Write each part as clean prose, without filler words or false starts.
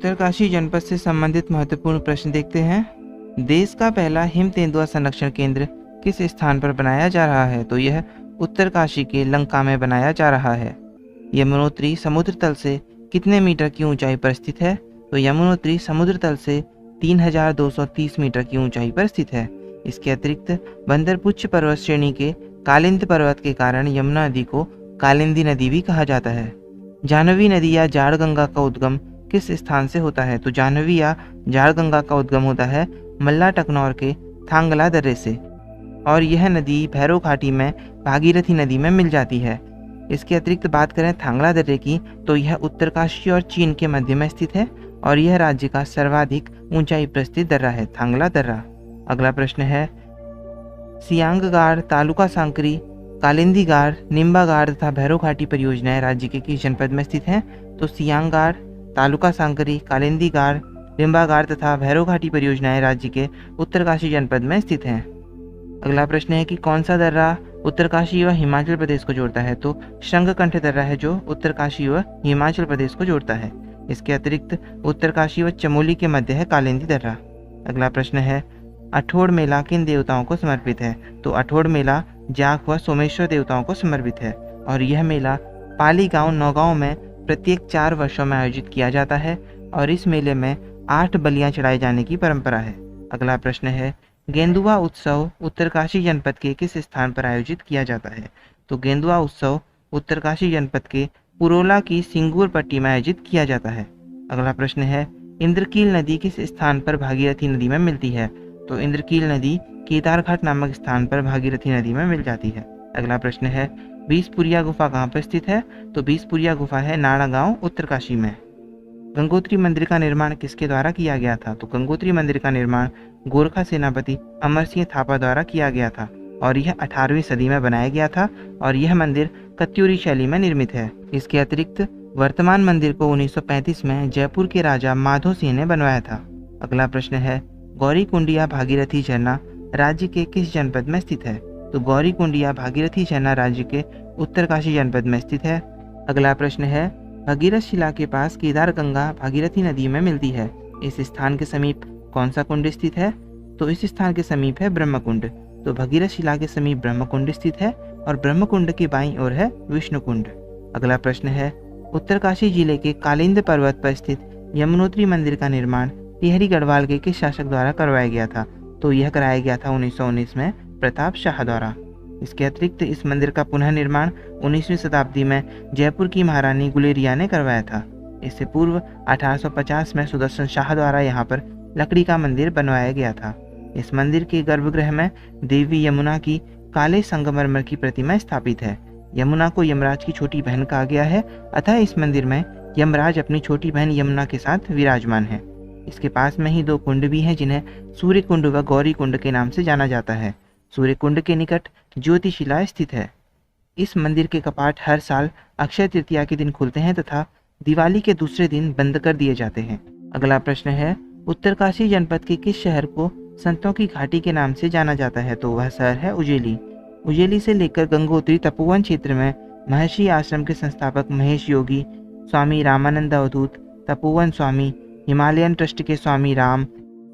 उत्तरकाशी जनपद से संबंधित महत्वपूर्ण प्रश्न देखते हैं। देश का पहला हिम तेंदुआ संरक्षण केंद्र किस स्थान पर बनाया जा रहा है? तो यह उत्तरकाशी के लंका में बनाया जा रहा है। यमुनोत्री समुद्र तल से कितने मीटर की ऊंचाई पर स्थित है? तो यमुनोत्री समुद्र तल से 3230 मीटर की ऊंचाई पर स्थित है। इसके अतिरिक्त बंदरपुच्छ पर्वत श्रेणी के कालिंदी पर्वत के कारण यमुना नदी को कालिंदी नदी भी कहा जाता है। जाह्नवी नदी या जाड़ गंगा का उद्गम किस स्थान से होता है? तो जाह्नवी या जाड़ गंगा का उद्गम होता है मल्ला टकनौर के थांगला दर्रे से, और यह नदी भैरव घाटी में भागीरथी नदी में मिल जाती है। इसके अतिरिक्त बात करें थांगला दर्रे की, तो यह उत्तरकाशी और चीन के मध्य में स्थित है और यह राज्य का सर्वाधिक ऊंचाई पर स्थित दर्रा है, थांगला दर्रा। अगला प्रश्न है, सियांगगार, तालुका सांकरी, कालिंदी गार, निम्बा गार तथा भैरव घाटी परियोजनाएं राज्य के किस जनपद में स्थित हैं? तो सियांगार, तालुका सांकरी, कालिंदी गार, निम्बा गार तथा भैरव घाटी परियोजनाएं राज्य के उत्तरकाशी जनपद में स्थित हैं। अगला प्रश्न है कि कौन सा दर्रा उत्तरकाशी व हिमाचल प्रदेश को जोड़ता है? तो शंखकंठ दर्रा है जो उत्तरकाशी व हिमाचल प्रदेश को जोड़ता है। इसके अतिरिक्त उत्तरकाशी व चमोली के मध्य है कालिंदी दर्रा। अगला प्रश्न है, अठोड़ मेला किन देवताओं को समर्पित है? तो अठोड़ मेला जाख व सोमेश्वर देवताओं को समर्पित है और यह मेला पाली गांव नौगांव में प्रत्येक 4 वर्षों में आयोजित किया जाता है और इस मेले में 8 बलियां चढ़ाए जाने की परंपरा है। अगला प्रश्न है, गेंदुआ उत्सव उत्तरकाशी जनपद के किस स्थान पर आयोजित किया जाता है? तो गेंदुआ उत्सव उत्तरकाशी जनपद के पुरोला की सिंगूर पट्टी में आयोजित किया जाता है। अगला प्रश्न है, इंद्रकील नदी किस स्थान पर भागीरथी नदी में मिलती है? तो इंद्रकील नदी केदारघाट नामक स्थान पर भागीरथी नदी में मिल जाती है। अगला प्रश्न है, बीसपुरिया गुफा कहाँ पर स्थित है? तो बीसपुरिया गुफा है नाड़ा गांव उत्तरकाशी में। गंगोत्री मंदिर का निर्माण किसके द्वारा किया गया था? तो गंगोत्री मंदिर का निर्माण गोरखा सेनापति अमर सिंह थापा द्वारा किया गया था और यह 18वीं सदी में बनाया गया था और यह मंदिर कत्यूरी शैली में निर्मित है। इसके अतिरिक्त वर्तमान मंदिर को 1935 में जयपुर के राजा माधो सिंह ने बनवाया था। अगला प्रश्न है, गौरी कुंडिया भागीरथी झरना राज्य के किस जनपद में स्थित है? तो गौरी कुंडिया भागीरथी झरना राज्य के उत्तरकाशी जनपद में स्थित है। अगला प्रश्न है, भगीरथ शिला के पास केदार गंगा भागीरथी नदी में मिलती है। इस स्थान के समीप कौन सा कुंड स्थित है? तो इस स्थान के समीप है ब्रह्मकुंड। तो भगीरथ शिला के समीप ब्रह्मकुंड स्थित है और ब्रह्मकुंड की बाईं ओर है विष्णुकुंड। अगला प्रश्न है, उत्तरकाशी जिले के कालिंद पर्वत पर स्थित यमुनोत्री मंदिर का निर्माण टिहरी गढ़वाल के किस शासक द्वारा करवाया गया था? तो यह कराया गया था 1919 में प्रताप शाह द्वारा। इसके अतिरिक्त इस मंदिर का पुनः निर्माण 19वीं शताब्दी में जयपुर की महारानी गुलेरिया ने करवाया था। इससे पूर्व 1850 में सुदर्शन शाह द्वारा यहाँ पर लकड़ी का मंदिर बनवाया गया था। इस मंदिर के गर्भगृह में देवी यमुना की काले संगमरमर की प्रतिमा स्थापित है। यमुना को यमराज की छोटी बहन कहा गया है, अतः इस मंदिर में यमराज अपनी छोटी बहन यमुना के साथ विराजमान है। इसके पास में ही 2 कुंड भी हैं जिन्हें सूर्य कुंड व गौरी कुंड के नाम से जाना जाता है। सूर्य कुंड के निकट ज्योतिशिला स्थित है। इस मंदिर के कपाट हर साल अक्षय तृतीया के दिन खुलते हैं तथा दिवाली के दूसरे दिन बंद कर दिए जाते हैं। अगला प्रश्न है, उत्तरकाशी जनपद के किस शहर को संतों की घाटी के नाम से जाना जाता है? तो वह शहर है उजेली। उजेली से लेकर गंगोत्री तपोवन क्षेत्र में महर्षि आश्रम के संस्थापक महेश योगी, स्वामी रामानंद अवधूत, तपोवन स्वामी, हिमालयन ट्रस्ट के स्वामी राम,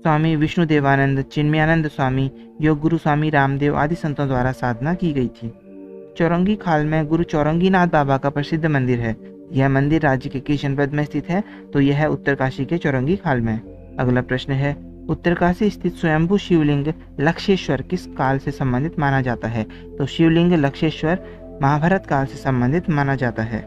स्वामी विष्णुदेवानंद, चिन्मयानंद स्वामी, योग गुरु स्वामी रामदेव आदि संतों द्वारा साधना की गई थी। चौरंगी खाल में गुरु चौरंगीनाथ बाबा का प्रसिद्ध मंदिर है। यह मंदिर राज्य के किस जनपद में स्थित है? तो यह है उत्तरकाशी के चौरंगी खाल में। अगला प्रश्न है, उत्तरकाशी स्थित स्वयंभू शिवलिंग लक्षेश्वर किस काल से संबंधित माना जाता है? तो शिवलिंग लक्षेश्वर महाभारत काल से संबंधित माना जाता है।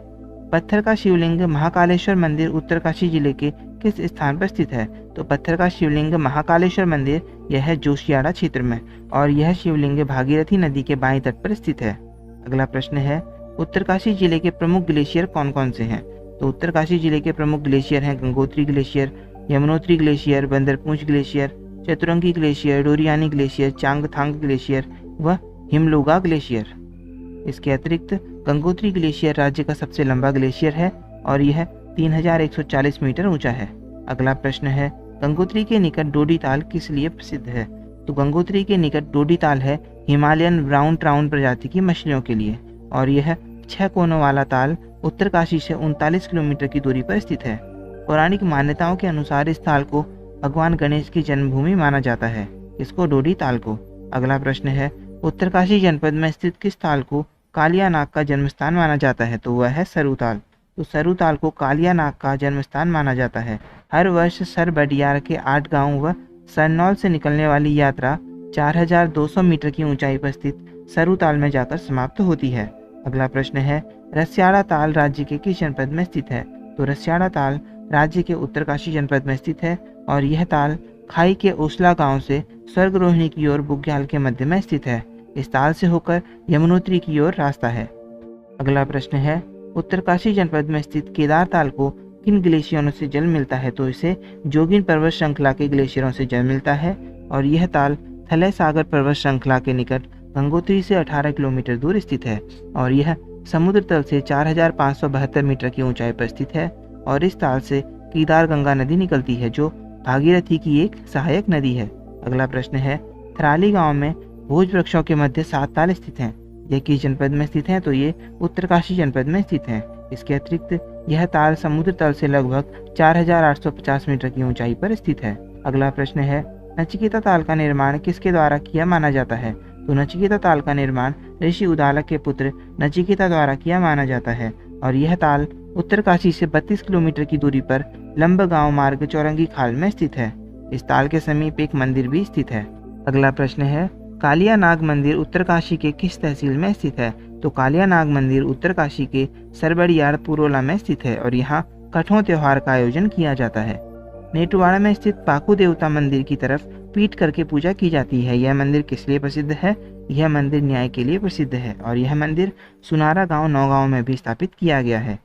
पत्थर का शिवलिंग महाकालेश्वर मंदिर उत्तरकाशी जिले के किस स्थान पर स्थित है? तो पत्थर का शिवलिंग महाकालेश्वर मंदिर यह है जोशियाड़ा क्षेत्र में और यह शिवलिंग भागीरथी नदी के बाएं तट पर स्थित है। अगला प्रश्न है, उत्तरकाशी जिले के प्रमुख ग्लेशियर कौन कौन से हैं? तो उत्तरकाशी जिले के प्रमुख ग्लेशियर हैं Gangotri glacier, Yamunotri glacier, Bandarpoonch glacier, Chaturangi glacier, Doriyani glacier, Changthang glacier व हिमलोगा ग्लेशियर। इसके अतिरिक्त गंगोत्री ग्लेशियर राज्य का सबसे लंबा ग्लेशियर है और यह 3140 मीटर ऊंचा है। अगला प्रश्न है, गंगोत्री के निकट डोडी ताल किस लिए प्रसिद्ध है? तो गंगोत्री के निकट डोडी ताल है हिमालयन ब्राउन ट्राउन प्रजाति की मछलियों के लिए और यह 6 कोनों वाला ताल उत्तरकाशी से 39 किलोमीटर की दूरी पर स्थित है। पौराणिक मान्यताओं के अनुसार इस ताल को भगवान गणेश की जन्मभूमि माना जाता है। इसको डोडी ताल को। अगला प्रश्न है, उत्तरकाशी जनपद में स्थित किस ताल को कालिया नाग का जन्म स्थान माना जाता है? तो वह है सरू ताल। तो सरू ताल को कालिया नाग का जन्म स्थान माना जाता है। हर वर्ष सर बडियार के 8 गांव व सरनौल से निकलने वाली यात्रा 4200 मीटर की ऊंचाई पर स्थित सरू ताल में जाकर समाप्त होती है। अगला प्रश्न है, रसियाड़ा ताल राज्य के किस जनपद में स्थित है? तो रसियाड़ा ताल राज्य के उत्तरकाशी जनपद में स्थित है और यह ताल खाई के ओसला गांव से स्वर्गरोहिणी की ओर बुग्याल के मध्य में स्थित है। इस ताल से होकर यमुनोत्री की ओर रास्ता है। अगला प्रश्न है, उत्तरकाशी जनपद में स्थित केदार ताल को किन ग्लेशियरों से जल मिलता है? तो इसे जोगिन पर्वत श्रृंखला के ग्लेशियरों से जल मिलता है और यह ताल थलय सागर पर्वत श्रृंखला के निकट गंगोत्री से 18 किलोमीटर दूर स्थित है और यह समुद्र तल से 4572 मीटर की ऊंचाई पर स्थित है और इस ताल से केदार गंगा नदी निकलती है जो भागीरथी की एक सहायक नदी है। अगला प्रश्न है, थराली गांव में भोज वृक्षों के मध्य 7 ताल स्थित हैं। यह किस जनपद में स्थित है? तो ये उत्तरकाशी जनपद में स्थित है। इसके अतिरिक्त यह ताल समुद्र तल से लगभग 4850 मीटर की ऊंचाई पर स्थित है। अगला प्रश्न है, नचिकेता ताल का निर्माण किसके द्वारा किया माना जाता है? तो नचिकेता ताल का निर्माण ऋषि उदालक के पुत्र नचिकेता द्वारा किया माना जाता है और यह ताल उत्तरकाशी से 32 किलोमीटर की दूरी पर लंब गांव मार्ग चौरंगी खाल में स्थित है। इस ताल के समीप एक मंदिर भी स्थित है। अगला प्रश्न है, कालिया नाग मंदिर उत्तरकाशी के किस तहसील में स्थित है? तो कालिया नाग मंदिर उत्तरकाशी के सरबड़ियार पुरोला में स्थित है और यहाँ कठों त्योहार का आयोजन किया जाता है। नेटुवाड़ा में स्थित पाकू देवता मंदिर की तरफ पीठ करके पूजा की जाती है। यह मंदिर किस लिए प्रसिद्ध है? यह मंदिर न्याय के लिए प्रसिद्ध है और यह मंदिर सुनारा गांव नौगांव में भी स्थापित किया गया है।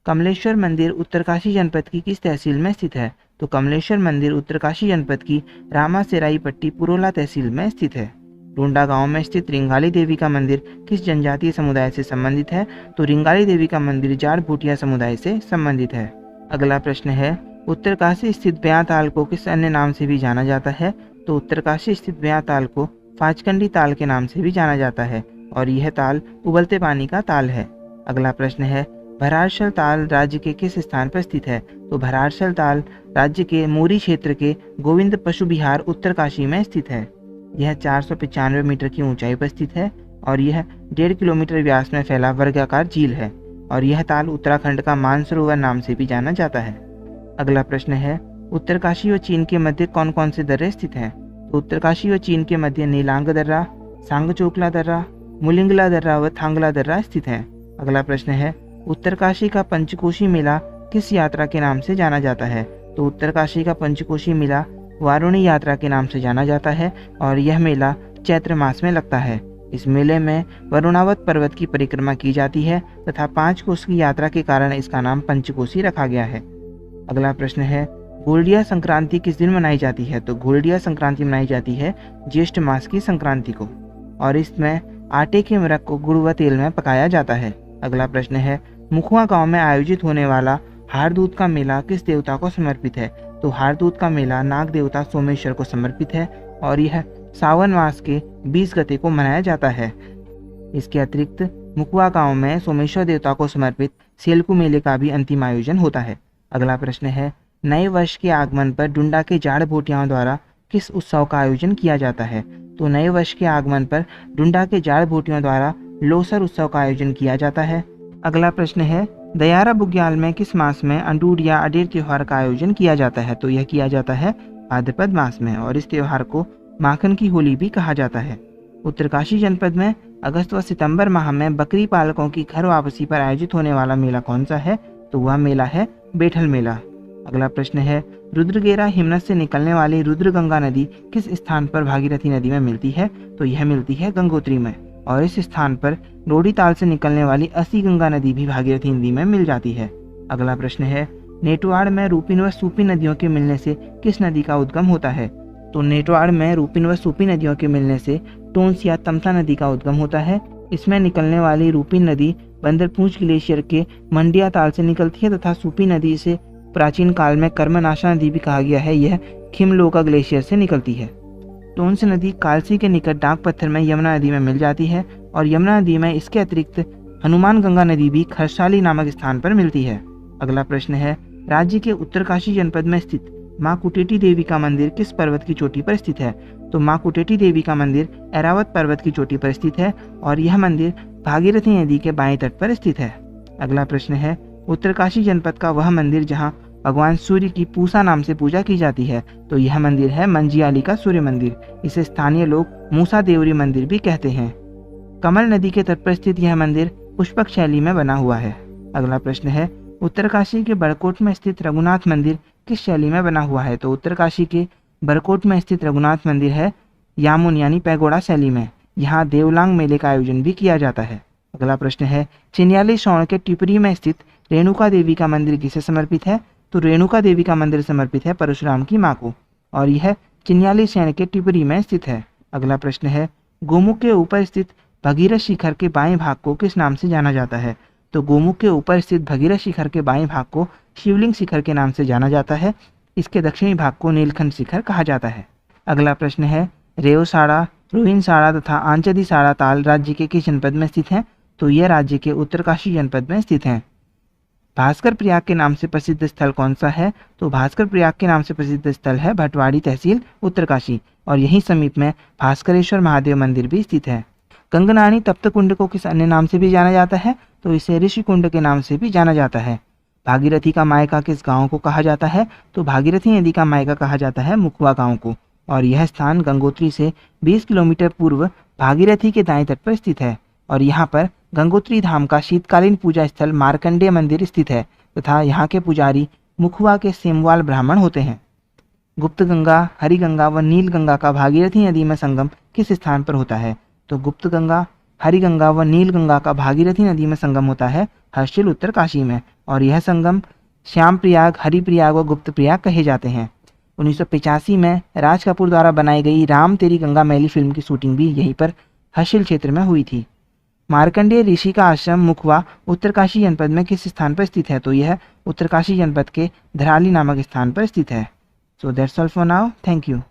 कमलेश्वर मंदिर उत्तरकाशी जनपद की किस तहसील में स्थित है? तो कमलेश्वर मंदिर उत्तरकाशी जनपद की रामासेराई पट्टी पुरोला तहसील में स्थित है। डोंडा गांव में स्थित रिंगाली देवी का मंदिर किस जनजातीय समुदाय से संबंधित है? तो रिंगाली देवी का मंदिर जाड़ भूटिया समुदाय से संबंधित है। अगला प्रश्न है, उत्तरकाशी स्थित ब्याह ताल को किस अन्य नाम से भी जाना जाता है? तो उत्तरकाशी स्थित ब्याह ताल को फाचकंडी ताल के नाम से भी जाना जाता है और यह ताल उबलते पानी का ताल है। अगला प्रश्न है, भराड़शल ताल राज्य के किस स्थान पर स्थित है? तो भराड़शल ताल राज्य के मोरी क्षेत्र के गोविंद पशु विहार उत्तरकाशी में स्थित है। यह 495 मीटर की ऊंचाई पर स्थित है और यह 1.5 किलोमीटर व्यास में फैला वर्गाकार झील है और यह ताल उत्तराखंड का मानसरोवर नाम से भी जाना जाता है। अगला प्रश्न है, उत्तरकाशी व चीन के मध्य कौन कौन से दर्रे स्थित हैं? तो उत्तरकाशी व चीन के मध्य नीलांग दर्रा, सांगचोकला दर्रा, मुलिंगला दर्रा व थांगला दर्रा स्थित हैं। अगला प्रश्न है, उत्तरकाशी का पंचकोशी मेला किस यात्रा के नाम से जाना जाता है? तो उत्तरकाशी का पंचकोशी मेला वारुणी यात्रा के नाम से जाना जाता है और यह मेला चैत्र मास में लगता है। इस मेले में वरुणावत पर्वत की परिक्रमा की जाती है तथा 5 कोस की यात्रा के कारण इसका नाम पंचकोशी रखा गया है। अगला प्रश्न है, घोलडिया संक्रांति किस दिन मनाई जाती है? तो घोलडिया संक्रांति मनाई जाती है ज्येष्ठ मास की संक्रांति को और इसमें आटे के मरक को गुड़ व तेल में पकाया जाता है। अगला प्रश्न है, मुखुआ गांव में आयोजित होने वाला हारदूत का मेला किस देवता को समर्पित है? तो हारदूत का मेला नाग देवता सोमेश्वर को समर्पित है और यह सावन मास के 20 गते को मनाया जाता है। इसके अतिरिक्त मुखुआ गांव में सोमेश्वर देवता को समर्पित सेलकू मेले का भी अंतिम आयोजन होता है। अगला प्रश्न है, नए वर्ष के आगमन पर डुंडा के जाड़ भोटियाओं द्वारा किस उत्सव का आयोजन किया जाता है? तो नए वर्ष के आगमन पर डुंडा के जाड़ भोटियों द्वारा लोसर उत्सव का आयोजन किया जाता है। अगला प्रश्न है, दयारा बुग्याल में किस मास में अंडूर या अडेर त्योहार का आयोजन किया जाता है? तो यह किया जाता है भाद्रपद मास में और इस त्योहार को माखन की होली भी कहा जाता है। उत्तरकाशी जनपद में अगस्त व सितंबर माह में बकरी पालकों की घर वापसी पर आयोजित होने वाला मेला कौन सा है? तो वह मेला है बेठल मेला। अगला प्रश्न है, रुद्रगेरा हिमनद से निकलने वाली रुद्रगंगा नदी किस स्थान पर भागीरथी नदी में मिलती है? तो यह मिलती है गंगोत्री में और इस स्थान पर डोडी ताल से निकलने वाली असी गंगा नदी भी भागीरथी नदी में मिल जाती है। अगला प्रश्न है, नेटवाड़ में रूपिन व सूपी नदियों के मिलने से किस नदी का उद्गम होता है? तो नेटवाड़ में रूपिन व सूपी नदियों के मिलने से टोंस या तमसा नदी का उद्गम होता है। इसमें निकलने वाली रूपिन नदी बंदरपूंछ ग्लेशियर के मंडिया ताल से निकलती है तथा सूपी नदी से प्राचीन काल में कर्मनाशा नदी भी कहा गया है, यह खिमलोका ग्लेशियर से निकलती है। टोंस नदी कालसी के निकट डाक पत्थर में यमुना नदी में मिल जाती है और यमुना नदी में इसके अतिरिक्त हनुमान गंगा नदी भी खरसाली नामक स्थान पर मिलती है। अगला प्रश्न है, राज्य के उत्तरकाशी जनपद में स्थित मां कुटेटी देवी का मंदिर किस पर्वत की चोटी पर स्थित है? तो मां कुटेटी देवी का मंदिर ऐरावत पर्वत की चोटी पर स्थित है और यह मंदिर भागीरथी नदी के बाएं तट पर स्थित है। अगला प्रश्न है, उत्तरकाशी जनपद का वह मंदिर जहां भगवान सूर्य की पूसा नाम से पूजा की जाती है, तो यह मंदिर है मंजियाली का सूर्य मंदिर। इसे स्थानीय लोग मूसा देवरी मंदिर भी कहते हैं। कमल नदी के तट पर स्थित यह मंदिर पुष्पक शैली में बना हुआ है। अगला प्रश्न है, उत्तरकाशी के बड़कोट में स्थित रघुनाथ मंदिर किस शैली में बना हुआ है? तो उत्तरकाशी के बड़कोट में स्थित रघुनाथ मंदिर है यामुन यानी पैगोडा शैली में। यहाँ देवलांग मेले का आयोजन भी किया जाता है। अगला प्रश्न है, चिन्याली शौण के टिपरी में स्थित रेणुका देवी का मंदिर किसे समर्पित है? तो रेणुका देवी का मंदिर समर्पित है परशुराम की मां को और यह चिन्याली शैण के टिपरी में स्थित है। अगला प्रश्न है, गोमुख के ऊपर स्थित भगीरथ शिखर के बाएं भाग को किस नाम से जाना जाता है? तो गोमुख के ऊपर स्थित भगीरथ शिखर के बाएं भाग को शिवलिंग शिखर के नाम से जाना जाता है। इसके दक्षिणी भाग को नीलकंठ शिखर कहा जाता है। अगला प्रश्न है, रेवसाड़ा, रोहिनसाड़ा तथा आंचदीसाड़ा ताल राज्य के किस जनपद में स्थित हैं? तो यह राज्य के उत्तरकाशी जनपद में स्थित हैं। भास्कर प्रयाग के नाम से प्रसिद्ध स्थल कौन सा है? तो भास्कर प्रयाग के नाम से प्रसिद्ध स्थल है भटवाड़ी तहसील उत्तरकाशी और यहीं समीप में भास्करेश्वर महादेव मंदिर भी स्थित है। गंगनानी तप्त कुंड को किस अन्य नाम से भी जाना जाता है? तो इसे ऋषि कुंड के नाम से भी जाना जाता है। भागीरथी का मायका किस गांव को कहा जाता है? तो भागीरथी नदी का मायका कहा जाता है मुखवा गांव को और यह स्थान गंगोत्री से 20 किलोमीटर पूर्व भागीरथी के दाएं तट पर स्थित है और यहाँ पर गंगोत्री धाम का शीतकालीन पूजा स्थल मार्कंडेय मंदिर स्थित है तथा यहाँ के पुजारी मुखवा के सेमवाल ब्राह्मण होते हैं। गुप्त गंगा, हरि गंगा व नील गंगा का भागीरथी नदी में संगम किस स्थान पर होता है? तो गुप्त गंगा, हरि गंगा व नील गंगा का भागीरथी नदी में संगम होता है हर्षिल उत्तरकाशी में और यह संगम श्याम प्रयाग, हरि प्रयाग व गुप्त प्रयाग कहे जाते हैं। 1985 में राज कपूर द्वारा बनाई गई राम तेरी गंगा मैली फिल्म की शूटिंग भी यहीं पर हर्षिल क्षेत्र में हुई थी। मार्कंडेय ऋषि का आश्रम मुखवा उत्तरकाशी जनपद में किस स्थान पर स्थित है? तो यह उत्तरकाशी जनपद के धराली नामक स्थान पर स्थित है। So that's all for now. Thank you.